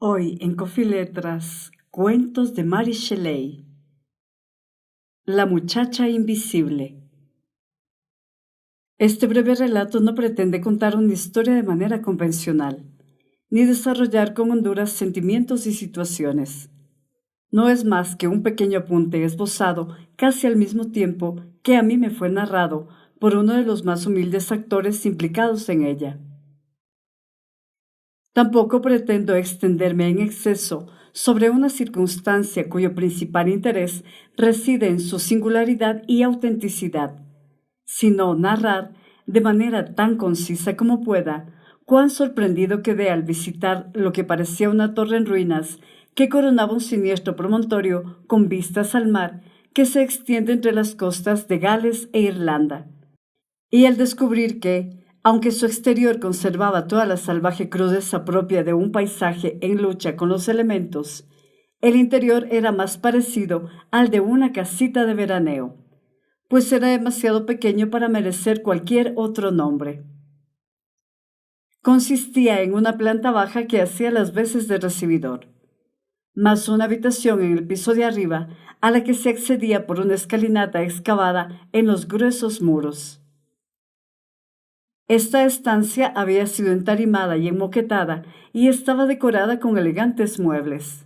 Hoy en Coffee Letras, cuentos de Mary Shelley. La muchacha invisible. Este breve relato no pretende contar una historia de manera convencional, ni desarrollar con honduras sentimientos y situaciones. No es más que un pequeño apunte esbozado casi al mismo tiempo que a mí me fue narrado por uno de los más humildes actores implicados en ella. Tampoco pretendo extenderme en exceso sobre una circunstancia cuyo principal interés reside en su singularidad y autenticidad, sino narrar, de manera tan concisa como pueda, cuán sorprendido quedé al visitar lo que parecía una torre en ruinas que coronaba un siniestro promontorio con vistas al mar que se extiende entre las costas de Gales e Irlanda, y al descubrir que, aunque su exterior conservaba toda la salvaje crudeza propia de un paisaje en lucha con los elementos, el interior era más parecido al de una casita de veraneo, pues era demasiado pequeño para merecer cualquier otro nombre. Consistía en una planta baja que hacía las veces de recibidor, más una habitación en el piso de arriba a la que se accedía por una escalinata excavada en los gruesos muros. Esta estancia había sido entarimada y enmoquetada y estaba decorada con elegantes muebles.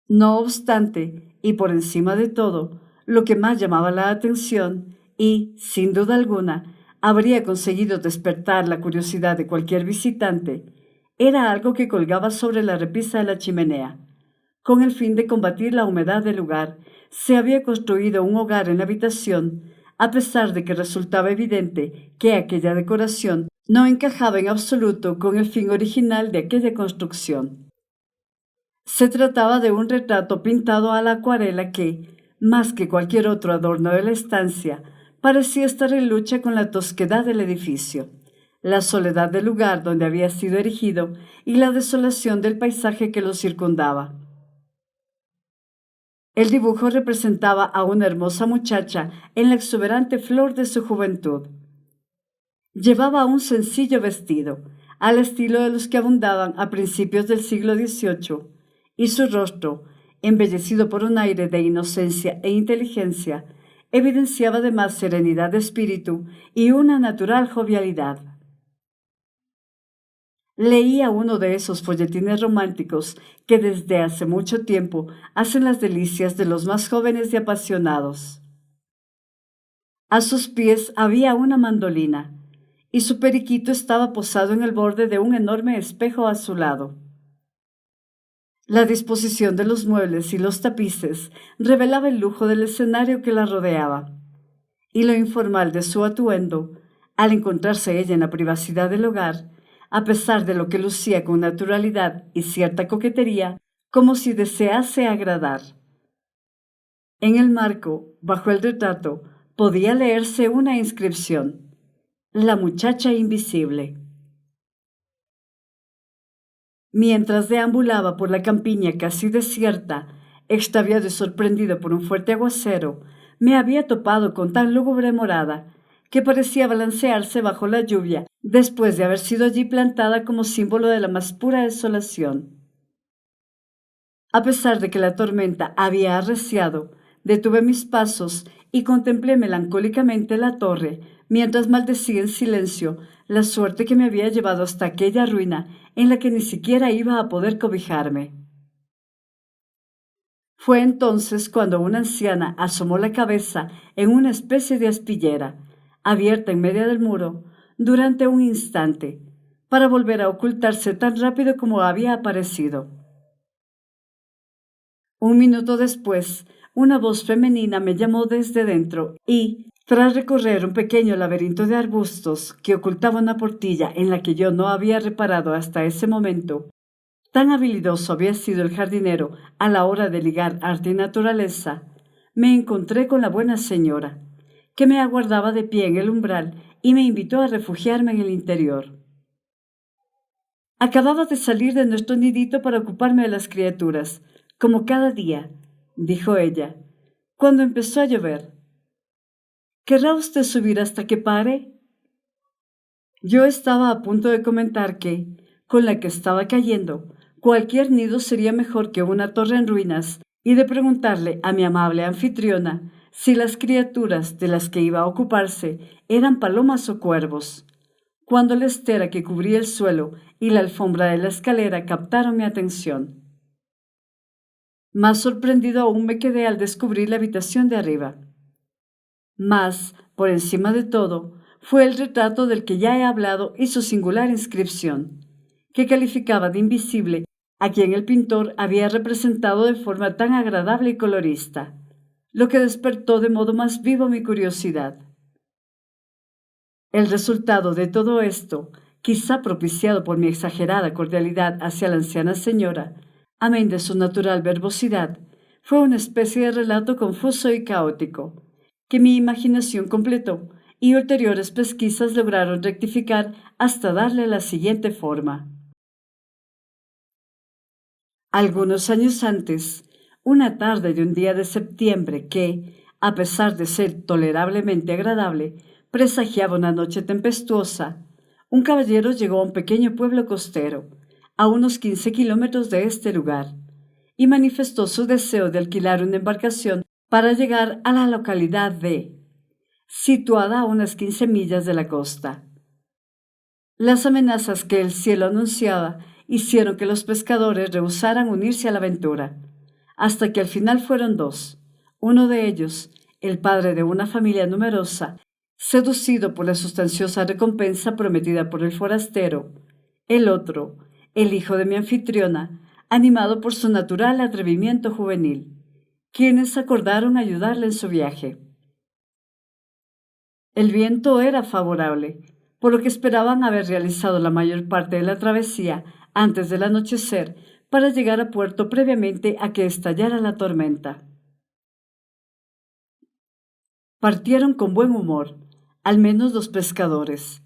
No obstante, y por encima de todo, lo que más llamaba la atención y, sin duda alguna, habría conseguido despertar la curiosidad de cualquier visitante, era algo que colgaba sobre la repisa de la chimenea. Con el fin de combatir la humedad del lugar, se había construido un hogar en la habitación, a pesar de que resultaba evidente que aquella decoración no encajaba en absoluto con el fin original de aquella construcción. Se trataba de un retrato pintado a la acuarela que, más que cualquier otro adorno de la estancia, parecía estar en lucha con la tosquedad del edificio, la soledad del lugar donde había sido erigido y la desolación del paisaje que lo circundaba. El dibujo representaba a una hermosa muchacha en la exuberante flor de su juventud. Llevaba un sencillo vestido, al estilo de los que abundaban a principios del siglo XVIII, y su rostro, embellecido por un aire de inocencia e inteligencia, evidenciaba además serenidad de espíritu y una natural jovialidad. Leía uno de esos folletines románticos que desde hace mucho tiempo hacen las delicias de los más jóvenes y apasionados. A sus pies había una mandolina, y su periquito estaba posado en el borde de un enorme espejo azulado. La disposición de los muebles y los tapices revelaba el lujo del escenario que la rodeaba, y lo informal de su atuendo, al encontrarse ella en la privacidad del hogar, a pesar de lo que lucía con naturalidad y cierta coquetería, como si desease agradar. En el marco, bajo el retrato, podía leerse una inscripción: La muchacha invisible. Mientras deambulaba por la campiña casi desierta, extraviado y sorprendido por un fuerte aguacero, me había topado con tan lúgubre morada que parecía balancearse bajo la lluvia después de haber sido allí plantada como símbolo de la más pura desolación. A pesar de que la tormenta había arreciado, detuve mis pasos y contemplé melancólicamente la torre, mientras maldecía en silencio la suerte que me había llevado hasta aquella ruina en la que ni siquiera iba a poder cobijarme. Fue entonces cuando una anciana asomó la cabeza en una especie de aspillera, abierta en medio del muro, durante un instante, para volver a ocultarse tan rápido como había aparecido. Un minuto después, una voz femenina me llamó desde dentro y, tras recorrer un pequeño laberinto de arbustos que ocultaba una portilla en la que yo no había reparado hasta ese momento, tan habilidoso había sido el jardinero a la hora de ligar arte y naturaleza, me encontré con la buena señora, que me aguardaba de pie en el umbral y me invitó a refugiarme en el interior. Acababa de salir de nuestro nidito para ocuparme de las criaturas, como cada día, dijo ella, cuando empezó a llover. ¿Querrá usted subir hasta que pare? Yo estaba a punto de comentar que, con la que estaba cayendo, Cualquier nido sería mejor que una torre en ruinas, y de preguntarle a mi amable anfitriona si las criaturas de las que iba a ocuparse eran palomas o cuervos, cuando la estera que cubría el suelo y la alfombra de la escalera captaron mi atención. Más sorprendido aún me quedé al descubrir la habitación de arriba. Mas, por encima de todo, fue el retrato del que ya he hablado y su singular inscripción, que calificaba de invisible a quien el pintor había representado de forma tan agradable y colorista, lo que despertó de modo más vivo mi curiosidad. El resultado de todo esto, quizá propiciado por mi exagerada cordialidad hacia la anciana señora, amén de su natural verbosidad, fue una especie de relato confuso y caótico, que mi imaginación completó y ulteriores pesquisas lograron rectificar hasta darle la siguiente forma. Algunos años antes, una tarde de un día de septiembre que, a pesar de ser tolerablemente agradable, presagiaba una noche tempestuosa, un caballero llegó a un pequeño pueblo costero, a unos 15 kilómetros de este lugar, y manifestó su deseo de alquilar una embarcación para llegar a la localidad de, situada a unas 15 millas de la costa. Las amenazas que el cielo anunciaba hicieron que los pescadores rehusaran unirse a la aventura, hasta que al final fueron dos. Uno de ellos, el padre de una familia numerosa, seducido por la sustanciosa recompensa prometida por el forastero; el otro, el hijo de mi anfitriona, animado por su natural atrevimiento juvenil, quienes acordaron ayudarle en su viaje. El viento era favorable, por lo que esperaban haber realizado la mayor parte de la travesía antes del anochecer para llegar a puerto previamente a que estallara la tormenta. Partieron con buen humor, al menos los pescadores.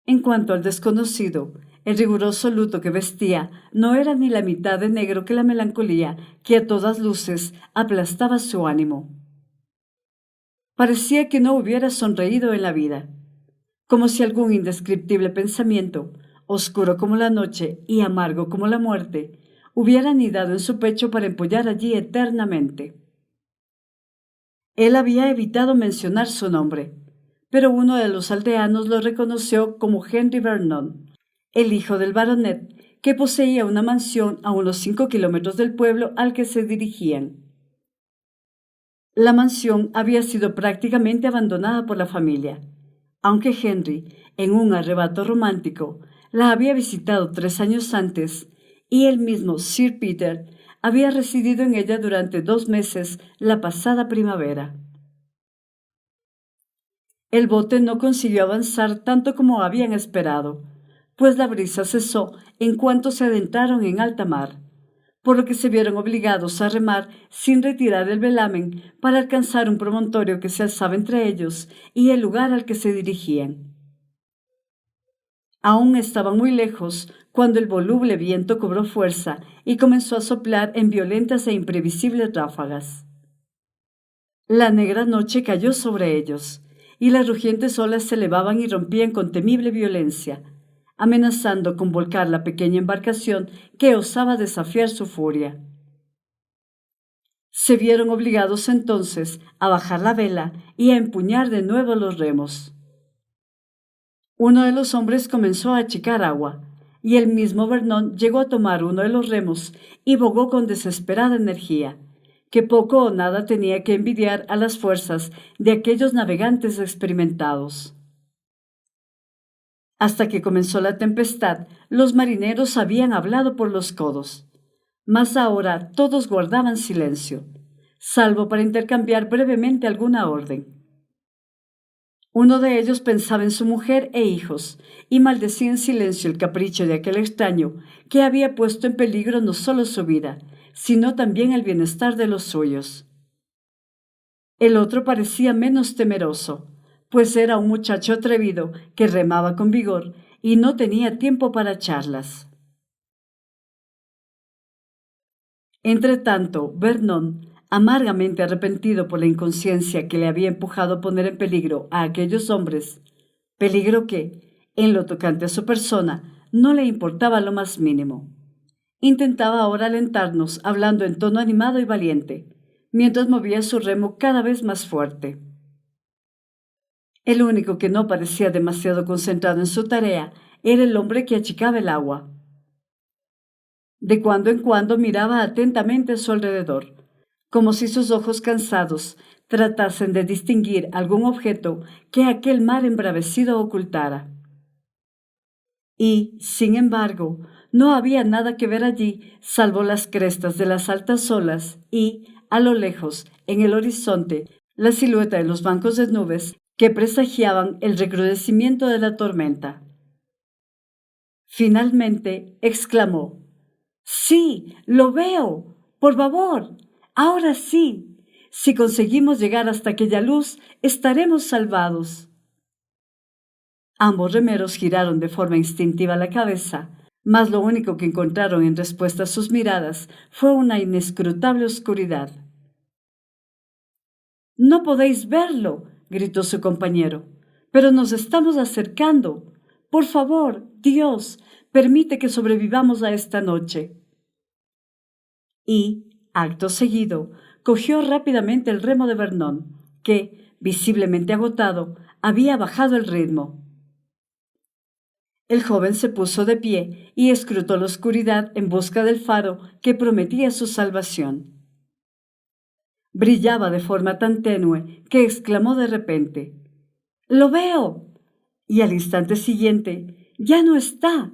En cuanto al desconocido, el riguroso luto que vestía no era ni la mitad de negro que la melancolía que a todas luces aplastaba su ánimo. Parecía que no hubiera sonreído en la vida, como si algún indescriptible pensamiento, oscuro como la noche y amargo como la muerte, hubiera anidado en su pecho para empollar allí eternamente. Él había evitado mencionar su nombre, pero uno de los aldeanos lo reconoció como Henry Vernon, el hijo del baronet, que poseía una mansión a unos 5 kilómetros del pueblo al que se dirigían. La mansión había sido prácticamente abandonada por la familia, aunque Henry, en un arrebato romántico, la había visitado 3 años antes, y el mismo Sir Peter había residido en ella durante 2 meses la pasada primavera. El bote no consiguió avanzar tanto como habían esperado, pues la brisa cesó en cuanto se adentraron en alta mar, por lo que se vieron obligados a remar sin retirar el velamen para alcanzar un promontorio que se alzaba entre ellos y el lugar al que se dirigían. Aún estaban muy lejos cuando el voluble viento cobró fuerza y comenzó a soplar en violentas e imprevisibles ráfagas. La negra noche cayó sobre ellos, y las rugientes olas se elevaban y rompían con temible violencia, amenazando con volcar la pequeña embarcación que osaba desafiar su furia. Se vieron obligados entonces a bajar la vela y a empuñar de nuevo los remos. Uno de los hombres comenzó a achicar agua, y el mismo Vernon llegó a tomar uno de los remos y bogó con desesperada energía, que poco o nada tenía que envidiar a las fuerzas de aquellos navegantes experimentados. Hasta que comenzó la tempestad, los marineros habían hablado por los codos, mas ahora todos guardaban silencio, salvo para intercambiar brevemente alguna orden. Uno de ellos pensaba en su mujer e hijos y maldecía en silencio el capricho de aquel extraño que había puesto en peligro no solo su vida, sino también el bienestar de los suyos. El otro parecía menos temeroso, pues era un muchacho atrevido que remaba con vigor y no tenía tiempo para charlas. Entretanto, Vernon, amargamente arrepentido por la inconsciencia que le había empujado a poner en peligro a aquellos hombres, peligro que, en lo tocante a su persona, no le importaba lo más mínimo, Intentaba ahora alentarnos, hablando en tono animado y valiente, mientras movía su remo cada vez más fuerte. El único que no parecía demasiado concentrado en su tarea era el hombre que achicaba el agua. De cuando en cuando miraba atentamente a su alrededor, como si sus ojos cansados tratasen de distinguir algún objeto que aquel mar embravecido ocultara. Y, sin embargo, no había nada que ver allí salvo las crestas de las altas olas y, a lo lejos, en el horizonte, la silueta de los bancos de nubes que presagiaban el recrudecimiento de la tormenta. Finalmente exclamó: «¡Sí, lo veo! ¡Por favor! ¡Ahora sí! Si conseguimos llegar hasta aquella luz, estaremos salvados». Ambos remeros giraron de forma instintiva la cabeza, mas lo único que encontraron en respuesta a sus miradas fue una inescrutable oscuridad. «¡No podéis verlo!», gritó su compañero. «¡Pero nos estamos acercando! Por favor, Dios, permite que sobrevivamos a esta noche». Y, acto seguido, cogió rápidamente el remo de Vernon, que, visiblemente agotado, había bajado el ritmo. El joven se puso de pie y escrutó la oscuridad en busca del faro que prometía su salvación. Brillaba de forma tan tenue que exclamó de repente: «¡Lo veo!», y al instante siguiente: «¡Ya no está!».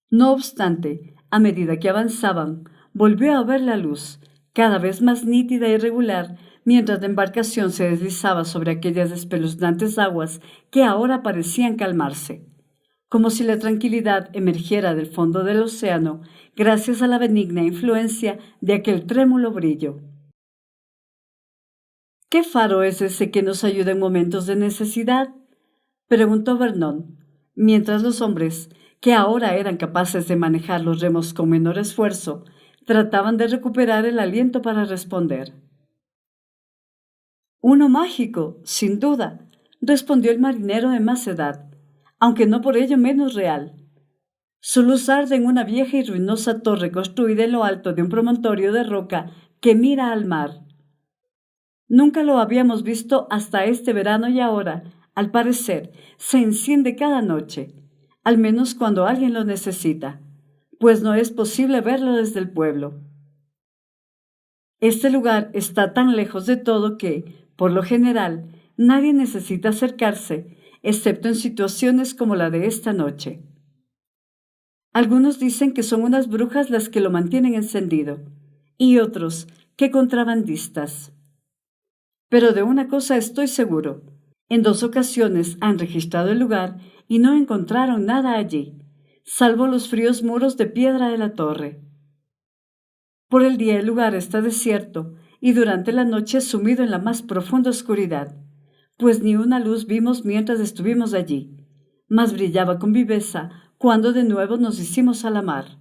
No obstante, a medida que avanzaban, volvió a ver la luz, cada vez más nítida y regular, mientras la embarcación se deslizaba sobre aquellas espeluznantes aguas que ahora parecían calmarse, como si la tranquilidad emergiera del fondo del océano gracias a la benigna influencia de aquel trémulo brillo. «¿Qué faro es ese que nos ayuda en momentos de necesidad?», preguntó Vernon, mientras los hombres, que ahora eran capaces de manejar los remos con menor esfuerzo, trataban de recuperar el aliento para responder. «Uno mágico, sin duda», respondió el marinero de más edad, aunque no por ello menos real. Su luz arde en una vieja y ruinosa torre construida en lo alto de un promontorio de roca que mira al mar. Nunca lo habíamos visto hasta este verano y ahora, al parecer, se enciende cada noche, al menos cuando alguien lo necesita, pues no es posible verlo desde el pueblo. Este lugar está tan lejos de todo que, por lo general, nadie necesita acercarse, excepto en situaciones como la de esta noche. Algunos dicen que son unas brujas las que lo mantienen encendido, y otros que contrabandistas. Pero de una cosa estoy seguro: en 2 ocasiones han registrado el lugar y no encontraron nada allí, salvo los fríos muros de piedra de la torre. Por el día el lugar está desierto y durante la noche sumido en la más profunda oscuridad, pues ni una luz vimos mientras estuvimos allí, mas brillaba con viveza cuando de nuevo nos hicimos a la mar.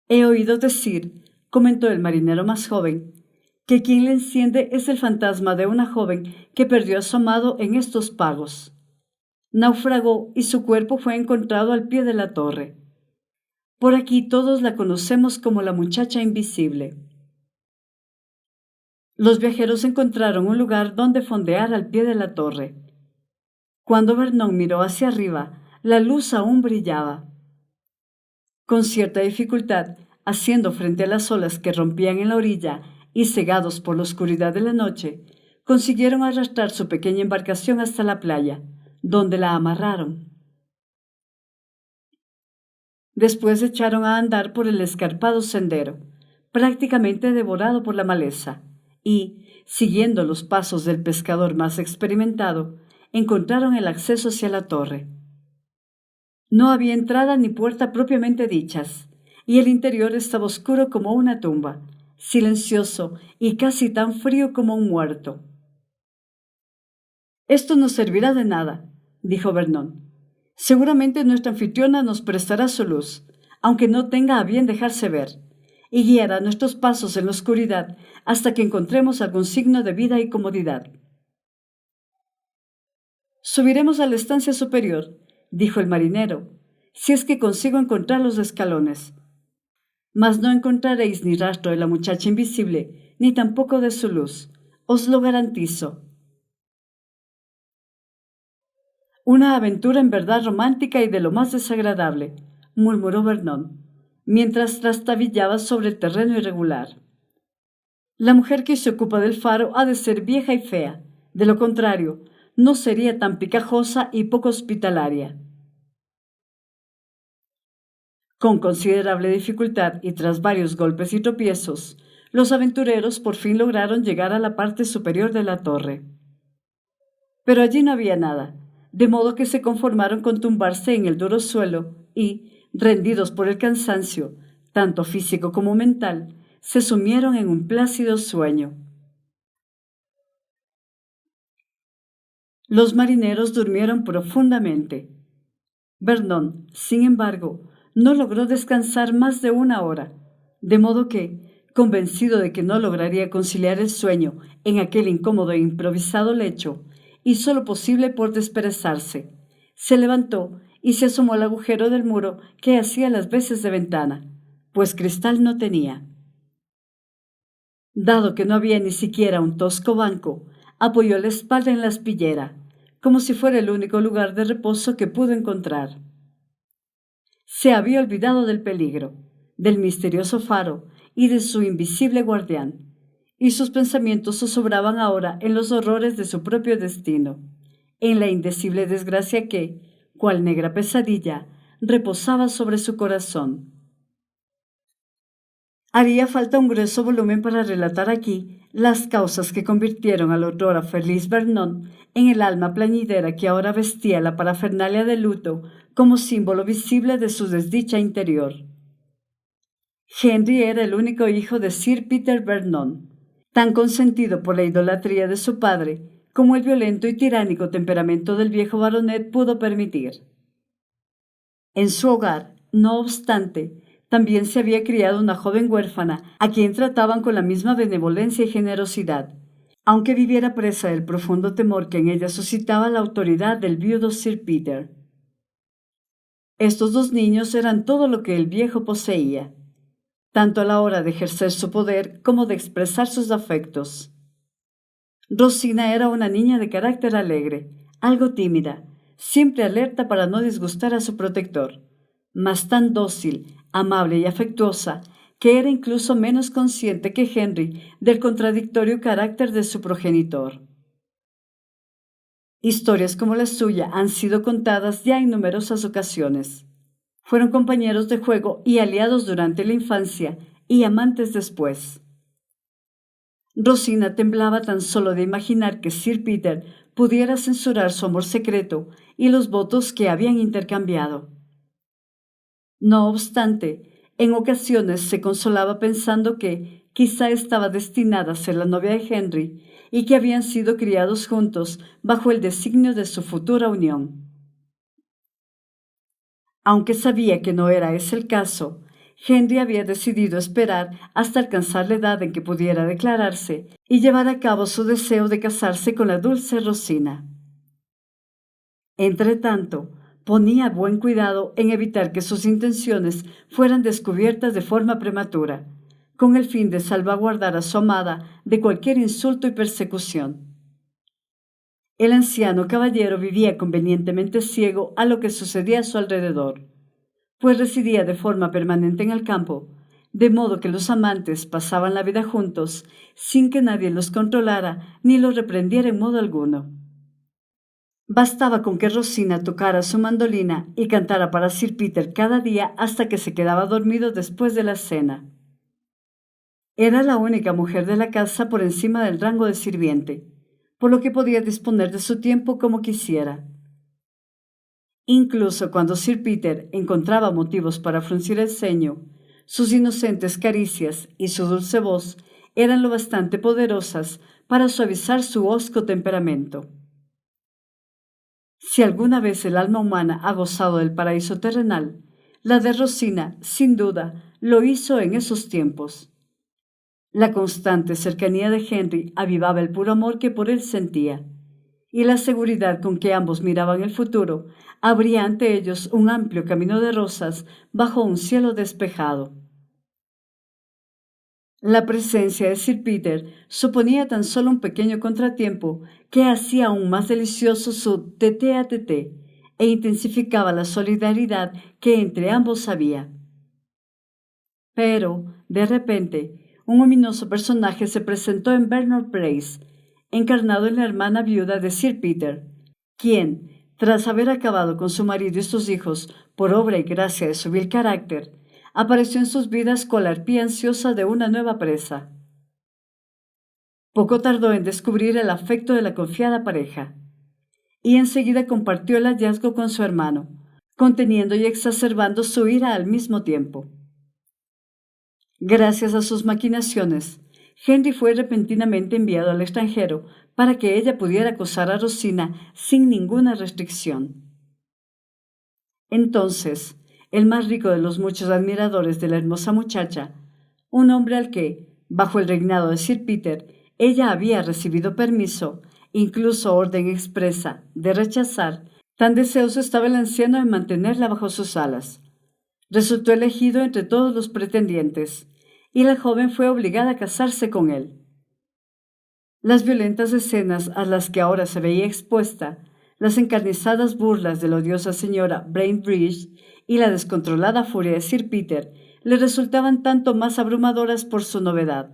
«He oído decir», comentó el marinero más joven, «que quien le enciende es el fantasma de una joven que perdió a su amado en estos pagos. Naufragó y su cuerpo fue encontrado al pie de la torre. Por aquí todos la conocemos como la muchacha invisible». Los viajeros encontraron un lugar donde fondear al pie de la torre. Cuando Vernon miró hacia arriba, la luz aún brillaba. Con cierta dificultad, haciendo frente a las olas que rompían en la orilla y cegados por la oscuridad de la noche, consiguieron arrastrar su pequeña embarcación hasta la playa, donde la amarraron. Después echaron a andar por el escarpado sendero, prácticamente devorado por la maleza, y, siguiendo los pasos del pescador más experimentado, encontraron el acceso hacia la torre. No había entrada ni puerta propiamente dichas, y el interior estaba oscuro como una tumba, silencioso y casi tan frío como un muerto. «Esto nos servirá de nada», dijo Vernon. «Seguramente nuestra anfitriona nos prestará su luz, aunque no tenga a bien dejarse ver, y guiará nuestros pasos en la oscuridad hasta que encontremos algún signo de vida y comodidad». «Subiremos a la estancia superior», dijo el marinero, si es que consigo encontrar los escalones. Mas no encontraréis ni rastro de la muchacha invisible, ni tampoco de su luz, os lo garantizo. Una aventura en verdad romántica y de lo más desagradable, murmuró Vernon, mientras trastabillaba sobre el terreno irregular. La mujer que se ocupa del faro ha de ser vieja y fea, de lo contrario, no sería tan picajosa y poco hospitalaria. Con considerable dificultad y tras varios golpes y tropiezos, los aventureros por fin lograron llegar a la parte superior de la torre. Pero allí no había nada, de modo que se conformaron con tumbarse en el duro suelo y, rendidos por el cansancio, tanto físico como mental, se sumieron en un plácido sueño. Los marineros durmieron profundamente. Vernon, sin embargo, no logró descansar más de 1 hora, de modo que, convencido de que no lograría conciliar el sueño en aquel incómodo e improvisado lecho, hizo lo posible por desperezarse. Se levantó y se asomó al agujero del muro que hacía las veces de ventana, pues cristal no tenía. Dado que no había ni siquiera un tosco banco, apoyó la espalda en la aspillera, como si fuera el único lugar de reposo que pudo encontrar. Se había olvidado del peligro, del misterioso faro y de su invisible guardián, y sus pensamientos zozobraban ahora en los horrores de su propio destino, en la indecible desgracia que, cual negra pesadilla, reposaba sobre su corazón. Haría falta un grueso volumen para relatar aquí las causas que convirtieron al otrora feliz Vernon en el alma plañidera que ahora vestía la parafernalia de luto como símbolo visible de su desdicha interior. Henry era el único hijo de Sir Peter Vernon, tan consentido por la idolatría de su padre como el violento y tiránico temperamento del viejo baronet pudo permitir. En su hogar, no obstante, también se había criado una joven huérfana a quien trataban con la misma benevolencia y generosidad, aunque viviera presa del profundo temor que en ella suscitaba la autoridad del viudo Sir Peter. Estos 2 niños eran todo lo que el viejo poseía, tanto a la hora de ejercer su poder como de expresar sus afectos. Rosina era una niña de carácter alegre, algo tímida, siempre alerta para no disgustar a su protector, mas tan dócil, amable y afectuosa, que era incluso menos consciente que Henry del contradictorio carácter de su progenitor. Historias como la suya han sido contadas ya en numerosas ocasiones. Fueron compañeros de juego y aliados durante la infancia y amantes después. Rosina temblaba tan solo de imaginar que Sir Peter pudiera censurar su amor secreto y los votos que habían intercambiado. No obstante, en ocasiones se consolaba pensando que quizá estaba destinada a ser la novia de Henry y que habían sido criados juntos bajo el designio de su futura unión. Aunque sabía que no era ese el caso, Henry había decidido esperar hasta alcanzar la edad en que pudiera declararse y llevar a cabo su deseo de casarse con la dulce Rosina. Entretanto, ponía buen cuidado en evitar que sus intenciones fueran descubiertas de forma prematura, con el fin de salvaguardar a su amada de cualquier insulto y persecución. El anciano caballero vivía convenientemente ciego a lo que sucedía a su alrededor, pues residía de forma permanente en el campo, de modo que los amantes pasaban la vida juntos sin que nadie los controlara ni los reprendiera en modo alguno. Bastaba con que Rosina tocara su mandolina y cantara para Sir Peter cada día hasta que se quedaba dormido después de la cena. Era la única mujer de la casa por encima del rango de sirviente, por lo que podía disponer de su tiempo como quisiera. Incluso cuando Sir Peter encontraba motivos para fruncir el ceño, sus inocentes caricias y su dulce voz eran lo bastante poderosas para suavizar su hosco temperamento. Si alguna vez el alma humana ha gozado del paraíso terrenal, la de Rosina, sin duda, lo hizo en esos tiempos. La constante cercanía de Henry avivaba el puro amor que por él sentía, y la seguridad con que ambos miraban el futuro abría ante ellos un amplio camino de rosas bajo un cielo despejado. La presencia de Sir Peter suponía tan solo un pequeño contratiempo que hacía aún más delicioso su tete-a-tete e intensificaba la solidaridad que entre ambos había. Pero, de repente, un ominoso personaje se presentó en Bernard Place, encarnado en la hermana viuda de Sir Peter, quien, tras haber acabado con su marido y sus hijos por obra y gracia de su vil carácter, apareció en sus vidas cual arpía ansiosa de una nueva presa. Poco tardó en descubrir el afecto de la confiada pareja, y enseguida compartió el hallazgo con su hermano, conteniendo y exacerbando su ira al mismo tiempo. Gracias a sus maquinaciones, Henry fue repentinamente enviado al extranjero para que ella pudiera acosar a Rosina sin ninguna restricción. Entonces, el más rico de los muchos admiradores de la hermosa muchacha, un hombre al que, bajo el reinado de Sir Peter, ella había recibido permiso, incluso orden expresa, de rechazar, tan deseoso estaba el anciano de mantenerla bajo sus alas. Resultó elegido entre todos los pretendientes, y la joven fue obligada a casarse con él. Las violentas escenas a las que ahora se veía expuesta, las encarnizadas burlas de la odiosa señora Bainbridge y la descontrolada furia de Sir Peter le resultaban tanto más abrumadoras por su novedad.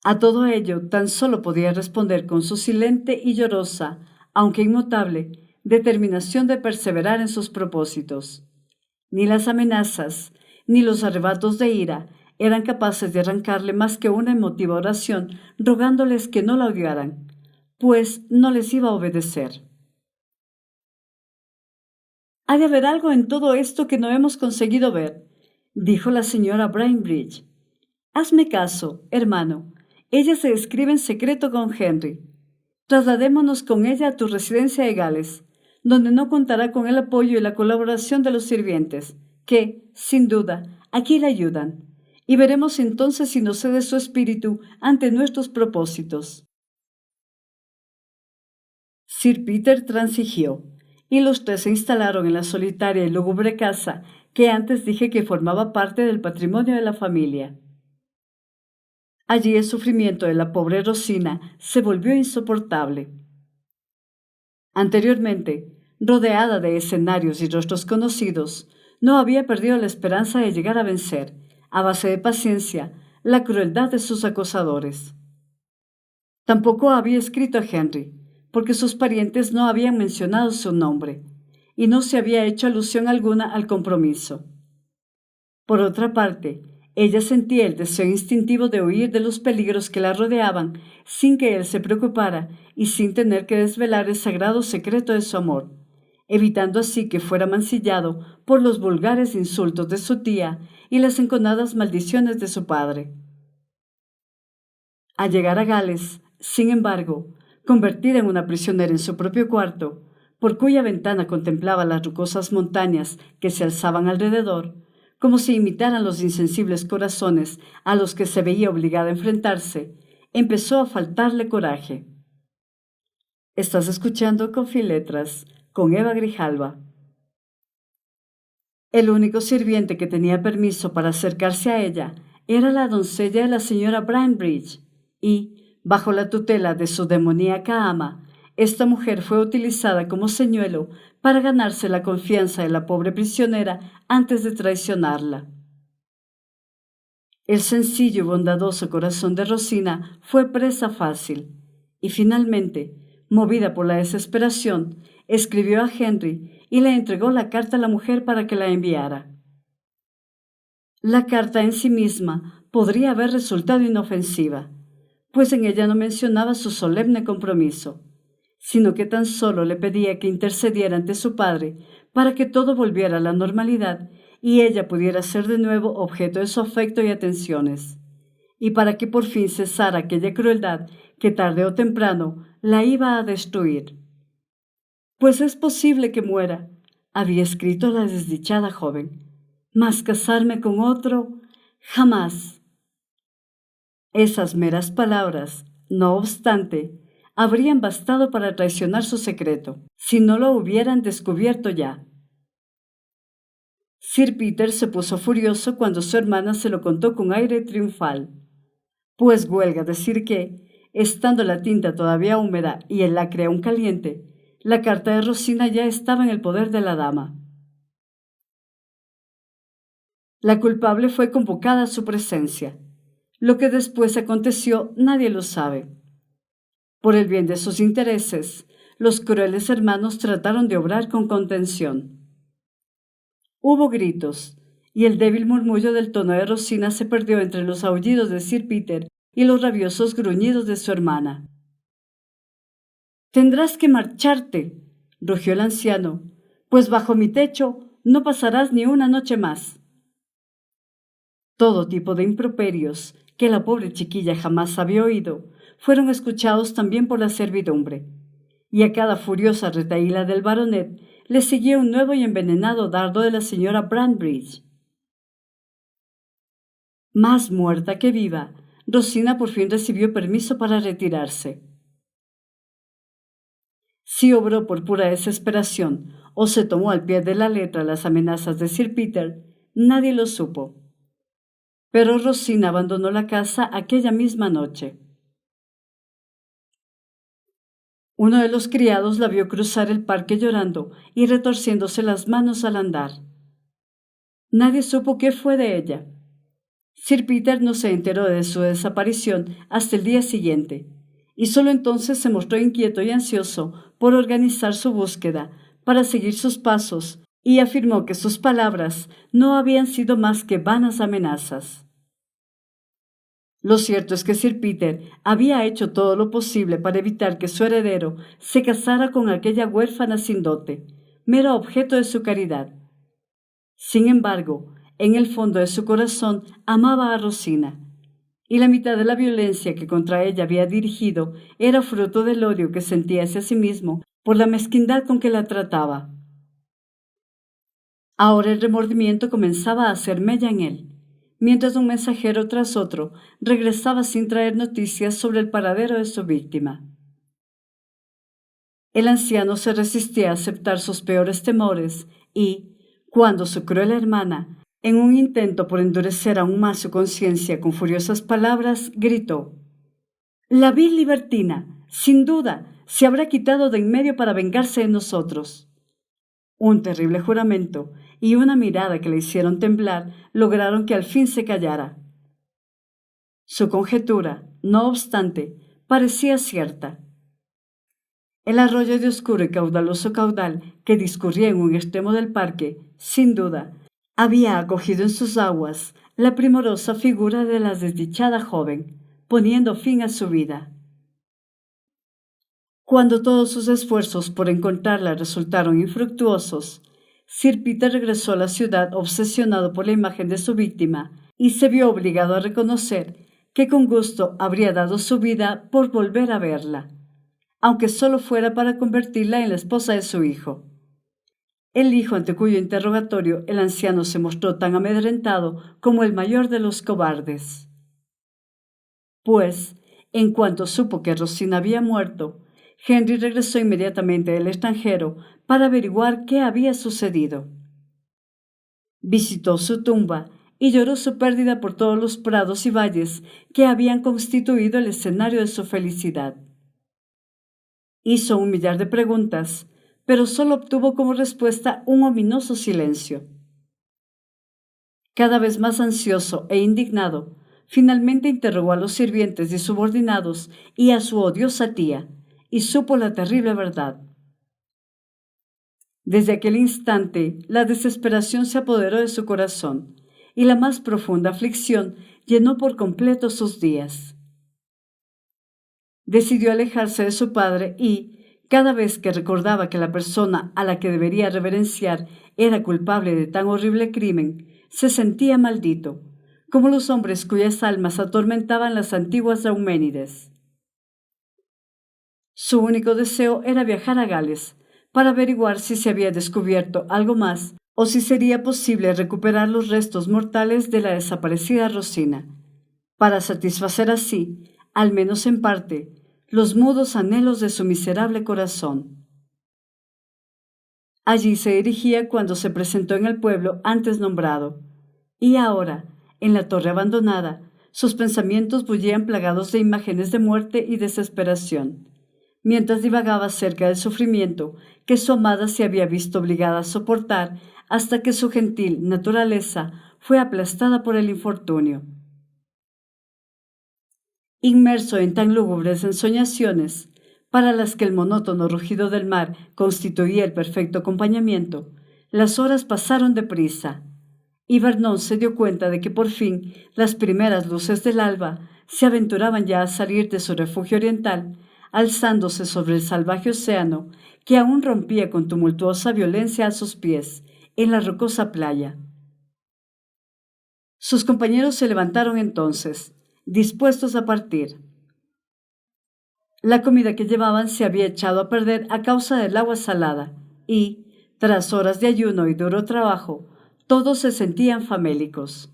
A todo ello tan solo podía responder con su silente y llorosa, aunque inmutable, determinación de perseverar en sus propósitos. Ni las amenazas, ni los arrebatos de ira eran capaces de arrancarle más que una emotiva oración rogándoles que no la odiaran, pues no les iba a obedecer. «Ha de haber algo en todo esto que no hemos conseguido ver», dijo la señora Bainbridge. «Hazme caso, hermano. Ella se escribe en secreto con Henry. Trasladémonos con ella a tu residencia de Gales, donde no contará con el apoyo y la colaboración de los sirvientes, que, sin duda, aquí le ayudan, y veremos entonces si nos cede su espíritu ante nuestros propósitos». Sir Peter transigió, y los tres se instalaron en la solitaria y lúgubre casa que antes dije que formaba parte del patrimonio de la familia. Allí el sufrimiento de la pobre Rosina se volvió insoportable. Anteriormente, rodeada de escenarios y rostros conocidos, no había perdido la esperanza de llegar a vencer, a base de paciencia, la crueldad de sus acosadores. Tampoco había escrito a Henry, porque sus parientes no habían mencionado su nombre, y no se había hecho alusión alguna al compromiso. Por otra parte, ella sentía el deseo instintivo de huir de los peligros que la rodeaban sin que él se preocupara y sin tener que desvelar el sagrado secreto de su amor, evitando así que fuera mancillado por los vulgares insultos de su tía y las enconadas maldiciones de su padre. Al llegar a Gales, sin embargo, convertida en una prisionera en su propio cuarto, por cuya ventana contemplaba las rocosas montañas que se alzaban alrededor, como si imitaran los insensibles corazones a los que se veía obligada a enfrentarse, empezó a faltarle coraje. Estás escuchando Coffee Letras con Eva Grijalva. El único sirviente que tenía permiso para acercarse a ella era la doncella de la señora Bainbridge, y, bajo la tutela de su demoníaca ama, esta mujer fue utilizada como señuelo para ganarse la confianza de la pobre prisionera antes de traicionarla. El sencillo y bondadoso corazón de Rosina fue presa fácil, y finalmente, movida por la desesperación, escribió a Henry y le entregó la carta a la mujer para que la enviara. La carta en sí misma podría haber resultado inofensiva, pues en ella no mencionaba su solemne compromiso, sino que tan solo le pedía que intercediera ante su padre para que todo volviera a la normalidad y ella pudiera ser de nuevo objeto de su afecto y atenciones, y para que por fin cesara aquella crueldad que tarde o temprano la iba a destruir. «Pues es posible que muera», había escrito la desdichada joven, «mas casarme con otro, jamás». Esas meras palabras, no obstante, habrían bastado para traicionar su secreto, si no lo hubieran descubierto ya. Sir Peter se puso furioso cuando su hermana se lo contó con aire triunfal, pues huelga decir que, estando la tinta todavía húmeda y el lacre aún caliente, la carta de Rosina ya estaba en el poder de la dama. La culpable fue convocada a su presencia. Lo que después aconteció nadie lo sabe. Por el bien de sus intereses, los crueles hermanos trataron de obrar con contención. Hubo gritos, y el débil murmullo del tono de Rosina se perdió entre los aullidos de Sir Peter y los rabiosos gruñidos de su hermana. «Tendrás que marcharte», rugió el anciano, «pues bajo mi techo no pasarás ni una noche más». Todo tipo de improperios, que la pobre chiquilla jamás había oído, fueron escuchados también por la servidumbre, y a cada furiosa retahíla del baronet le seguía un nuevo y envenenado dardo de la señora Brandbridge. Más muerta que viva, Rosina por fin recibió permiso para retirarse. Si obró por pura desesperación o se tomó al pie de la letra las amenazas de Sir Peter, nadie lo supo. Pero Rosina abandonó la casa aquella misma noche. Uno de los criados la vio cruzar el parque llorando y retorciéndose las manos al andar. Nadie supo qué fue de ella. Sir Peter no se enteró de su desaparición hasta el día siguiente, y solo entonces se mostró inquieto y ansioso por organizar su búsqueda, para seguir sus pasos, y afirmó que sus palabras no habían sido más que vanas amenazas. Lo cierto es que Sir Peter había hecho todo lo posible para evitar que su heredero se casara con aquella huérfana sin dote, mero objeto de su caridad. Sin embargo, en el fondo de su corazón amaba a Rosina, y la mitad de la violencia que contra ella había dirigido era fruto del odio que sentía hacia sí mismo por la mezquindad con que la trataba. Ahora el remordimiento comenzaba a hacer mella en él, mientras un mensajero tras otro regresaba sin traer noticias sobre el paradero de su víctima. El anciano se resistía a aceptar sus peores temores y, cuando su cruel hermana, en un intento por endurecer aún más su conciencia con furiosas palabras, gritó: «La vil libertina, sin duda, se habrá quitado de en medio para vengarse de nosotros». Un terrible juramento y una mirada que le hicieron temblar lograron que al fin se callara. Su conjetura, no obstante, parecía cierta. El arroyo de oscuro y caudaloso caudal que discurría en un extremo del parque, sin duda, había acogido en sus aguas la primorosa figura de la desdichada joven, poniendo fin a su vida. Cuando todos sus esfuerzos por encontrarla resultaron infructuosos, Sir Peter regresó a la ciudad obsesionado por la imagen de su víctima y se vio obligado a reconocer que con gusto habría dado su vida por volver a verla, aunque solo fuera para convertirla en la esposa de su hijo. El hijo ante cuyo interrogatorio el anciano se mostró tan amedrentado como el mayor de los cobardes. Pues, en cuanto supo que Rosina había muerto, Henry regresó inmediatamente del extranjero para averiguar qué había sucedido. Visitó su tumba y lloró su pérdida por todos los prados y valles que habían constituido el escenario de su felicidad. Hizo un millar de preguntas, pero solo obtuvo como respuesta un ominoso silencio. Cada vez más ansioso e indignado, finalmente interrogó a los sirvientes y subordinados y a su odiosa tía, y supo la terrible verdad. Desde aquel instante, la desesperación se apoderó de su corazón, y la más profunda aflicción llenó por completo sus días. Decidió alejarse de su padre y, cada vez que recordaba que la persona a la que debería reverenciar era culpable de tan horrible crimen, se sentía maldito, como los hombres cuyas almas atormentaban las antiguas Euménides. Su único deseo era viajar a Gales, para averiguar si se había descubierto algo más o si sería posible recuperar los restos mortales de la desaparecida Rosina, para satisfacer así, al menos en parte, los mudos anhelos de su miserable corazón. Allí se dirigía cuando se presentó en el pueblo antes nombrado, y ahora, en la torre abandonada, sus pensamientos bullían plagados de imágenes de muerte y desesperación, mientras divagaba acerca del sufrimiento que su amada se había visto obligada a soportar hasta que su gentil naturaleza fue aplastada por el infortunio. Inmerso en tan lúgubres ensoñaciones, para las que el monótono rugido del mar constituía el perfecto acompañamiento, las horas pasaron deprisa, y Vernon se dio cuenta de que por fin las primeras luces del alba se aventuraban ya a salir de su refugio oriental, alzándose sobre el salvaje océano que aún rompía con tumultuosa violencia a sus pies en la rocosa playa. Sus compañeros se levantaron entonces, dispuestos a partir. La comida que llevaban se había echado a perder a causa del agua salada y, tras horas de ayuno y duro trabajo, todos se sentían famélicos.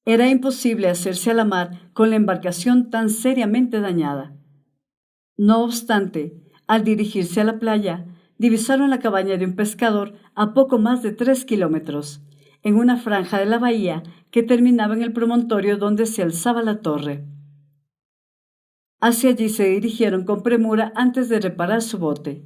Era imposible hacerse a la mar con la embarcación tan seriamente dañada. No obstante, al dirigirse a la playa, divisaron la cabaña de un pescador a poco más de 3 kilómetros, en una franja de la bahía que terminaba en el promontorio donde se alzaba la torre. Hacia allí se dirigieron con premura antes de reparar su bote.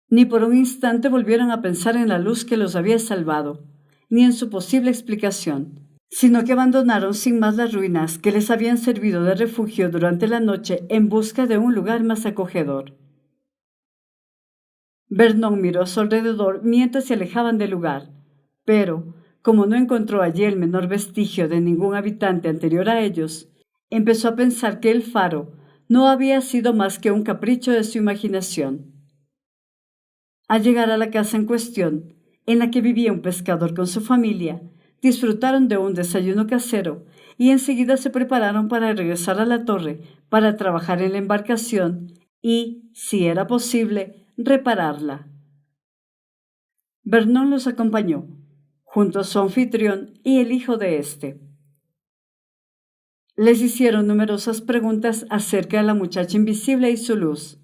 Ni por un instante volvieron a pensar en la luz que los había salvado, ni en su posible explicación, sino que abandonaron sin más las ruinas que les habían servido de refugio durante la noche en busca de un lugar más acogedor. Vernon miró a su alrededor mientras se alejaban del lugar, pero, como no encontró allí el menor vestigio de ningún habitante anterior a ellos, empezó a pensar que el faro no había sido más que un capricho de su imaginación. Al llegar a la casa en cuestión, en la que vivía un pescador con su familia, disfrutaron de un desayuno casero y enseguida se prepararon para regresar a la torre para trabajar en la embarcación y, si era posible, repararla. Vernon los acompañó, junto a su anfitrión y el hijo de éste. Les hicieron numerosas preguntas acerca de la muchacha invisible y su luz,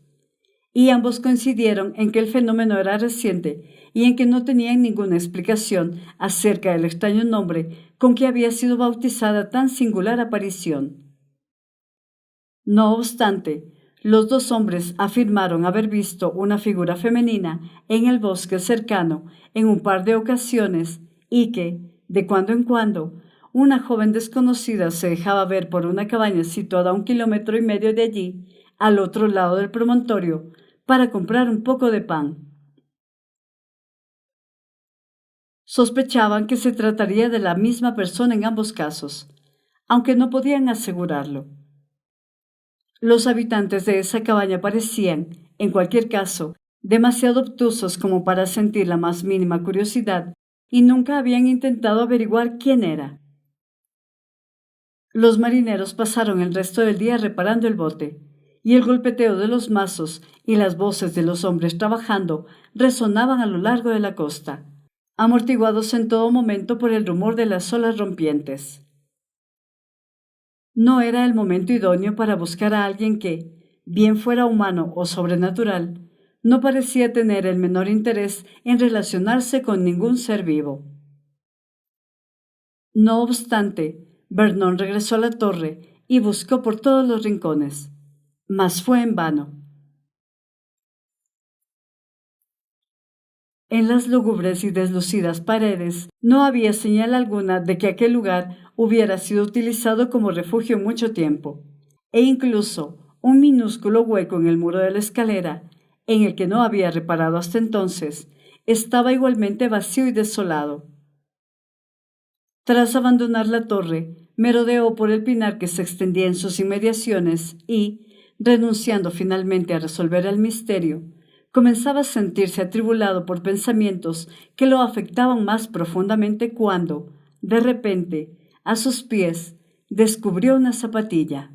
y ambos coincidieron en que el fenómeno era reciente y en que no tenían ninguna explicación acerca del extraño nombre con que había sido bautizada tan singular aparición. No obstante, los dos hombres afirmaron haber visto una figura femenina en el bosque cercano en un par de ocasiones y que, de cuando en cuando, una joven desconocida se dejaba ver por una cabaña situada a 1,5 kilómetros de allí, al otro lado del promontorio, para comprar un poco de pan. Sospechaban que se trataría de la misma persona en ambos casos, aunque no podían asegurarlo. Los habitantes de esa cabaña parecían, en cualquier caso, demasiado obtusos como para sentir la más mínima curiosidad y nunca habían intentado averiguar quién era. Los marineros pasaron el resto del día reparando el bote, y el golpeteo de los mazos y las voces de los hombres trabajando resonaban a lo largo de la costa, amortiguados en todo momento por el rumor de las olas rompientes. No era el momento idóneo para buscar a alguien que, bien fuera humano o sobrenatural, no parecía tener el menor interés en relacionarse con ningún ser vivo. No obstante, Vernon regresó a la torre y buscó por todos los rincones, mas fue en vano. En las lúgubres y deslucidas paredes no había señal alguna de que aquel lugar hubiera sido utilizado como refugio mucho tiempo, e incluso un minúsculo hueco en el muro de la escalera, en el que no había reparado hasta entonces, estaba igualmente vacío y desolado. Tras abandonar la torre, merodeó por el pinar que se extendía en sus inmediaciones y, renunciando finalmente a resolver el misterio, comenzaba a sentirse atribulado por pensamientos que lo afectaban más profundamente cuando, de repente, a sus pies, descubrió una zapatilla.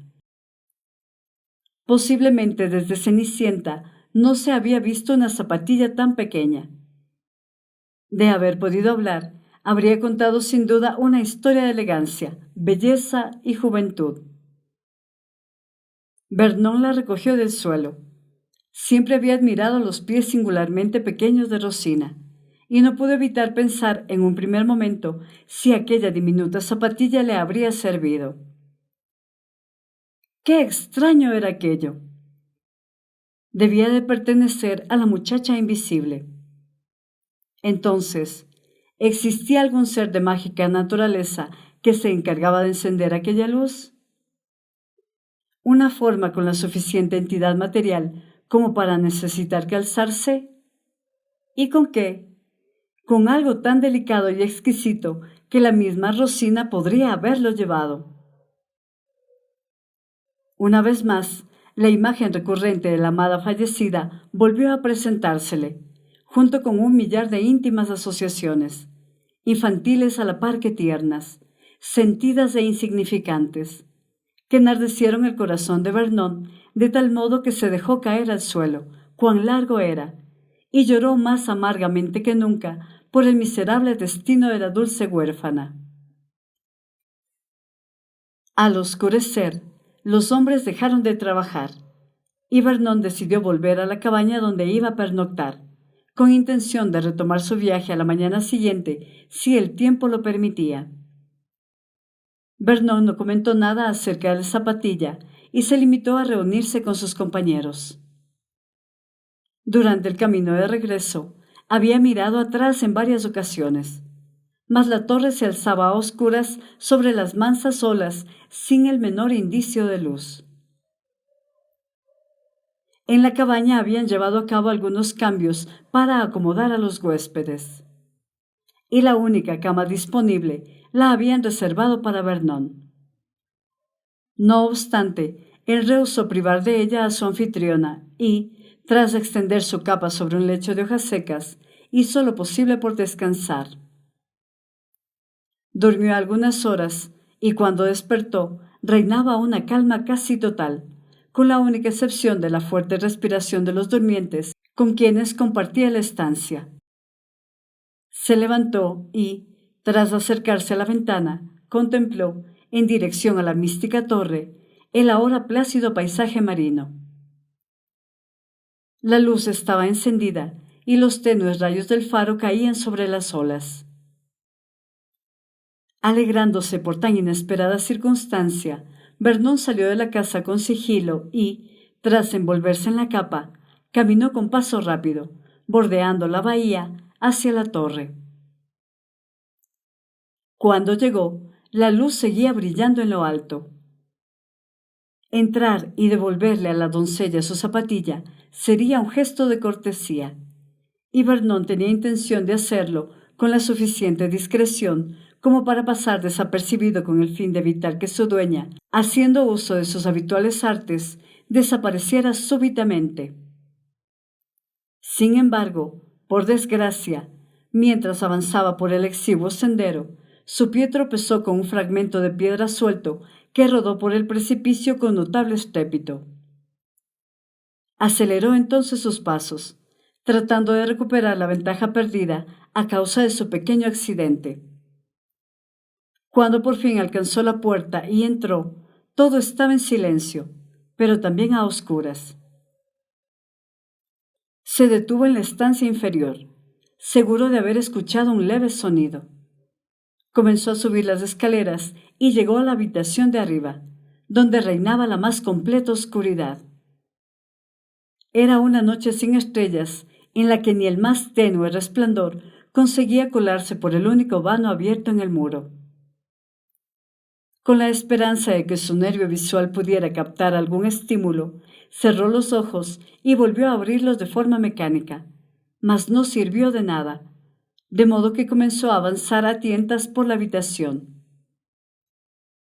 Posiblemente desde Cenicienta no se había visto una zapatilla tan pequeña. De haber podido hablar, habría contado sin duda una historia de elegancia, belleza y juventud. Vernon la recogió del suelo. Siempre había admirado los pies singularmente pequeños de Rosina, y no pudo evitar pensar en un primer momento si aquella diminuta zapatilla le habría servido. ¡Qué extraño era aquello! Debía de pertenecer a la muchacha invisible. Entonces, ¿existía algún ser de mágica naturaleza que se encargaba de encender aquella luz? ¿Una forma con la suficiente entidad material como para necesitar que alzarse? ¿Y con qué? Con algo tan delicado y exquisito que la misma Rosina podría haberlo llevado. Una vez más, la imagen recurrente de la amada fallecida volvió a presentársele, junto con un millar de íntimas asociaciones, infantiles a la par que tiernas, sentidas e insignificantes, que enardecieron el corazón de Vernon de tal modo que se dejó caer al suelo, cuán largo era, y lloró más amargamente que nunca por el miserable destino de la dulce huérfana. Al oscurecer, los hombres dejaron de trabajar, y Vernon decidió volver a la cabaña donde iba a pernoctar, con intención de retomar su viaje a la mañana siguiente, si el tiempo lo permitía. Vernon no comentó nada acerca de la zapatilla y se limitó a reunirse con sus compañeros. Durante el camino de regreso, había mirado atrás en varias ocasiones, mas la torre se alzaba a oscuras sobre las mansas olas sin el menor indicio de luz. En la cabaña habían llevado a cabo algunos cambios para acomodar a los huéspedes, y la única cama disponible la habían reservado para Vernon. No obstante, él rehusó privar de ella a su anfitriona y, tras extender su capa sobre un lecho de hojas secas, hizo lo posible por descansar. Durmió algunas horas y cuando despertó reinaba una calma casi total, con la única excepción de la fuerte respiración de los durmientes con quienes compartía la estancia. Se levantó y, tras acercarse a la ventana, contempló, en dirección a la mística torre, el ahora plácido paisaje marino. La luz estaba encendida y los tenues rayos del faro caían sobre las olas. Alegrándose por tan inesperada circunstancia, Vernon salió de la casa con sigilo y, tras envolverse en la capa, caminó con paso rápido, bordeando la bahía hacia la torre. Cuando llegó, la luz seguía brillando en lo alto. Entrar y devolverle a la doncella su zapatilla sería un gesto de cortesía, y Vernon tenía intención de hacerlo con la suficiente discreción como para pasar desapercibido con el fin de evitar que su dueña, haciendo uso de sus habituales artes, desapareciera súbitamente. Sin embargo, por desgracia, mientras avanzaba por el exiguo sendero, su pie tropezó con un fragmento de piedra suelto que rodó por el precipicio con notable estrépito. Aceleró entonces sus pasos, tratando de recuperar la ventaja perdida a causa de su pequeño accidente. Cuando por fin alcanzó la puerta y entró, todo estaba en silencio, pero también a oscuras. Se detuvo en la estancia inferior, seguro de haber escuchado un leve sonido. Comenzó a subir las escaleras y llegó a la habitación de arriba, donde reinaba la más completa oscuridad. Era una noche sin estrellas, en la que ni el más tenue resplandor conseguía colarse por el único vano abierto en el muro. Con la esperanza de que su nervio visual pudiera captar algún estímulo, cerró los ojos y volvió a abrirlos de forma mecánica, mas no sirvió de nada, de modo que comenzó a avanzar a tientas por la habitación.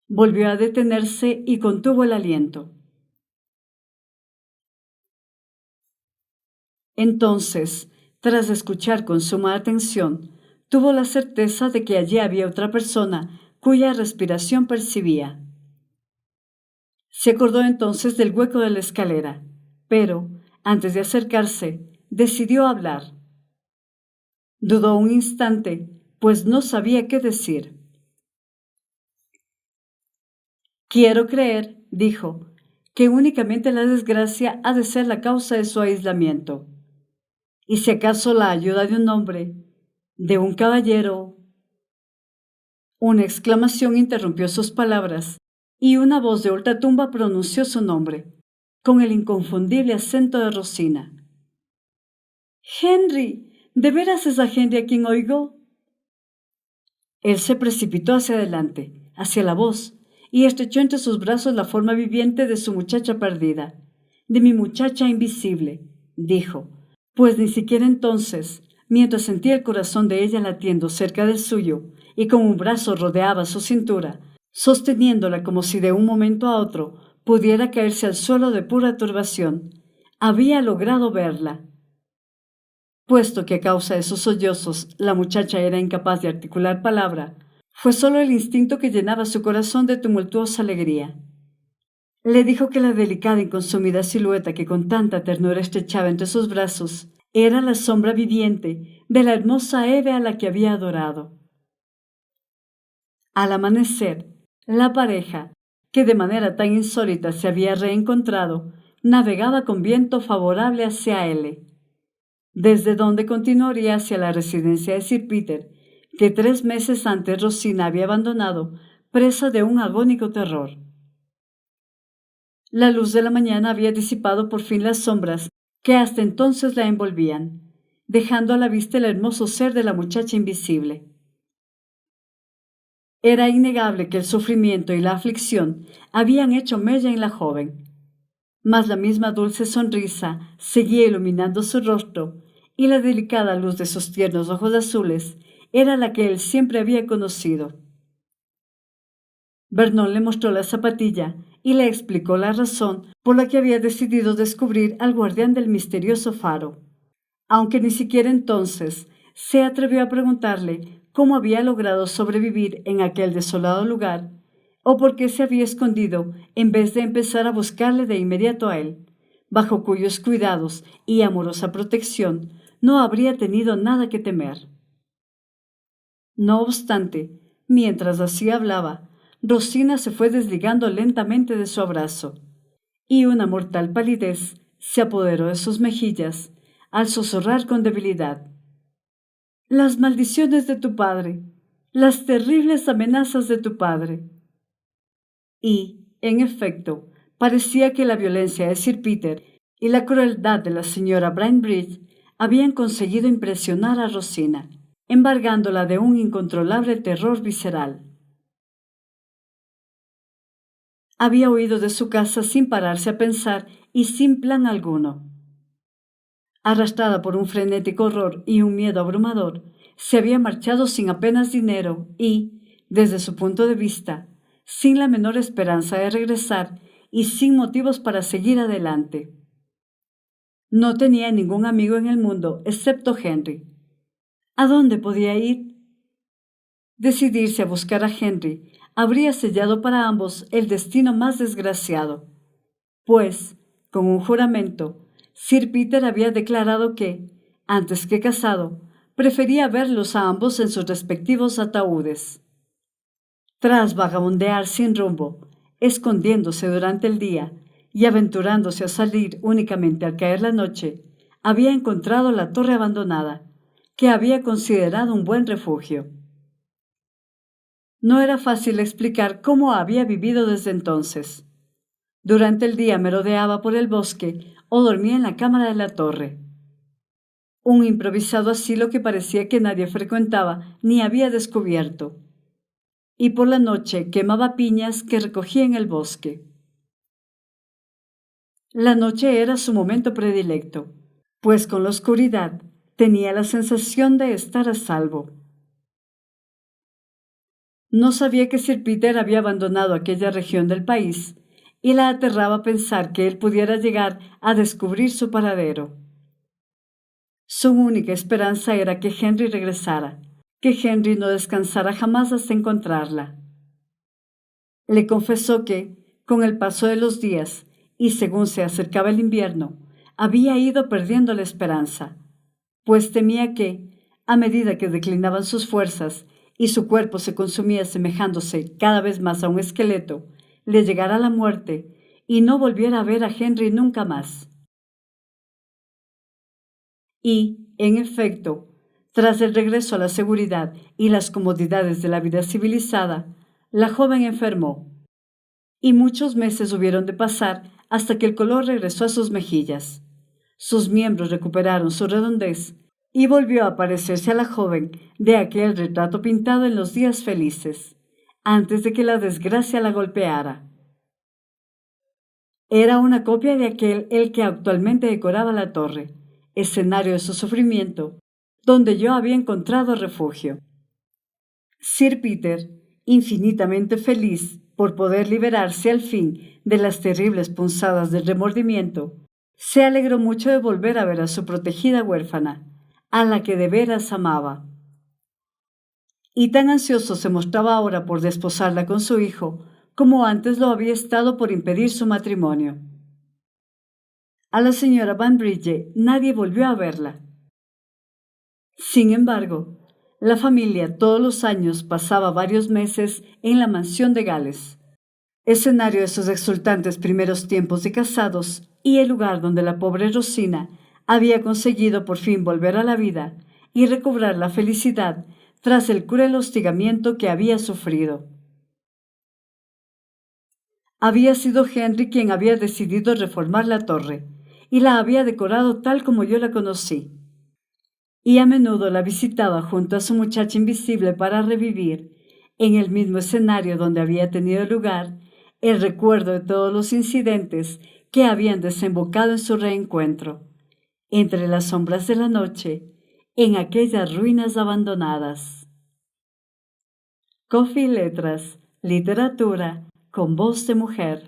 Volvió a detenerse y contuvo el aliento. Entonces, tras escuchar con suma atención, tuvo la certeza de que allí había otra persona cuya respiración percibía. Se acordó entonces del hueco de la escalera, pero, antes de acercarse, decidió hablar. Dudó un instante, pues no sabía qué decir. Quiero creer, dijo, que únicamente la desgracia ha de ser la causa de su aislamiento. Y si acaso la ayuda de un hombre, de un caballero. Una exclamación interrumpió sus palabras, y una voz de ultratumba pronunció su nombre, con el inconfundible acento de Rosina. —¡Henry! ¿De veras es a Henry a quien oigo? Él se precipitó hacia adelante, hacia la voz, y estrechó entre sus brazos la forma viviente de su muchacha perdida, de mi muchacha invisible, dijo, pues ni siquiera entonces, mientras sentía el corazón de ella latiendo cerca del suyo, y con un brazo rodeaba su cintura, sosteniéndola como si de un momento a otro pudiera caerse al suelo de pura turbación, había logrado verla. Puesto que a causa de sus sollozos la muchacha era incapaz de articular palabra, fue solo el instinto que llenaba su corazón de tumultuosa alegría. Le dijo que la delicada y consumida silueta que con tanta ternura estrechaba entre sus brazos era la sombra viviente de la hermosa Eve a la que había adorado. Al amanecer, la pareja, que de manera tan insólita se había reencontrado, navegaba con viento favorable hacia L, desde donde continuaría hacia la residencia de Sir Peter, que 3 meses antes Rosina había abandonado, presa de un agónico terror. La luz de la mañana había disipado por fin las sombras que hasta entonces la envolvían, dejando a la vista el hermoso ser de la muchacha invisible. Era innegable que el sufrimiento y la aflicción habían hecho mella en la joven, mas la misma dulce sonrisa seguía iluminando su rostro y la delicada luz de sus tiernos ojos azules era la que él siempre había conocido. Vernon le mostró la zapatilla y le explicó la razón por la que había decidido descubrir al guardián del misterioso faro, aunque ni siquiera entonces se atrevió a preguntarle cómo había logrado sobrevivir en aquel desolado lugar o por qué se había escondido en vez de empezar a buscarle de inmediato a él, bajo cuyos cuidados y amorosa protección no habría tenido nada que temer. No obstante, mientras así hablaba, Rosina se fue desligando lentamente de su abrazo, y una mortal palidez se apoderó de sus mejillas al susurrar con debilidad: «Las maldiciones de tu padre, las terribles amenazas de tu padre». Y, en efecto, parecía que la violencia de Sir Peter y la crueldad de la señora Bainbridge habían conseguido impresionar a Rosina, embargándola de un incontrolable terror visceral. Había huido de su casa sin pararse a pensar y sin plan alguno. Arrastrada por un frenético horror y un miedo abrumador, se había marchado sin apenas dinero y, desde su punto de vista, sin la menor esperanza de regresar y sin motivos para seguir adelante. No tenía ningún amigo en el mundo excepto Henry. ¿A dónde podía ir? Decidirse a buscar a Henry habría sellado para ambos el destino más desgraciado, pues, con un juramento, Sir Peter había declarado que, antes que casado, prefería verlos a ambos en sus respectivos ataúdes. Tras vagabundear sin rumbo, escondiéndose durante el día y aventurándose a salir únicamente al caer la noche, había encontrado la torre abandonada, que había considerado un buen refugio. No era fácil explicar cómo había vivido desde entonces. Durante el día merodeaba por el bosque o dormía en la cámara de la torre. Un improvisado asilo que parecía que nadie frecuentaba ni había descubierto. Y por la noche quemaba piñas que recogía en el bosque. La noche era su momento predilecto, pues con la oscuridad tenía la sensación de estar a salvo. No sabía que Sir Peter había abandonado aquella región del país y la aterraba pensar que él pudiera llegar a descubrir su paradero. Su única esperanza era que Henry regresara, que Henry no descansara jamás hasta encontrarla. Le confesó que, con el paso de los días y según se acercaba el invierno, había ido perdiendo la esperanza, pues temía que, A medida que declinaban sus fuerzas y su cuerpo se consumía asemejándose cada vez más a un esqueleto, le llegara la muerte y no volviera a ver a Henry nunca más. Y, en efecto, tras el regreso a la seguridad y las comodidades de la vida civilizada, la joven enfermó, y muchos meses hubieron de pasar hasta que el color regresó a sus mejillas. Sus miembros recuperaron su redondez y volvió a parecerse a la joven de aquel retrato pintado en los días felices, antes de que la desgracia la golpeara. Era una copia de aquel el que actualmente decoraba la torre, escenario de su sufrimiento, donde yo había encontrado refugio. Sir Peter, infinitamente feliz por poder liberarse al fin de las terribles punzadas del remordimiento, se alegró mucho de volver a ver a su protegida huérfana, a la que de veras amaba. Y tan ansioso se mostraba ahora por desposarla con su hijo, como antes lo había estado por impedir su matrimonio. A la señora Banbridge nadie volvió a verla. Sin embargo, la familia todos los años pasaba varios meses en la mansión de Gales, escenario de sus exultantes primeros tiempos de casados y el lugar donde la pobre Rosina había conseguido por fin volver a la vida y recobrar la felicidad tras el cruel hostigamiento que había sufrido. Había sido Henry quien había decidido reformar la torre y la había decorado tal como yo la conocí, y a menudo la visitaba junto a su muchacha invisible para revivir, en el mismo escenario donde había tenido lugar, el recuerdo de todos los incidentes que habían desembocado en su reencuentro, entre las sombras de la noche, en aquellas ruinas abandonadas. Coffee y Letras, literatura con voz de mujer.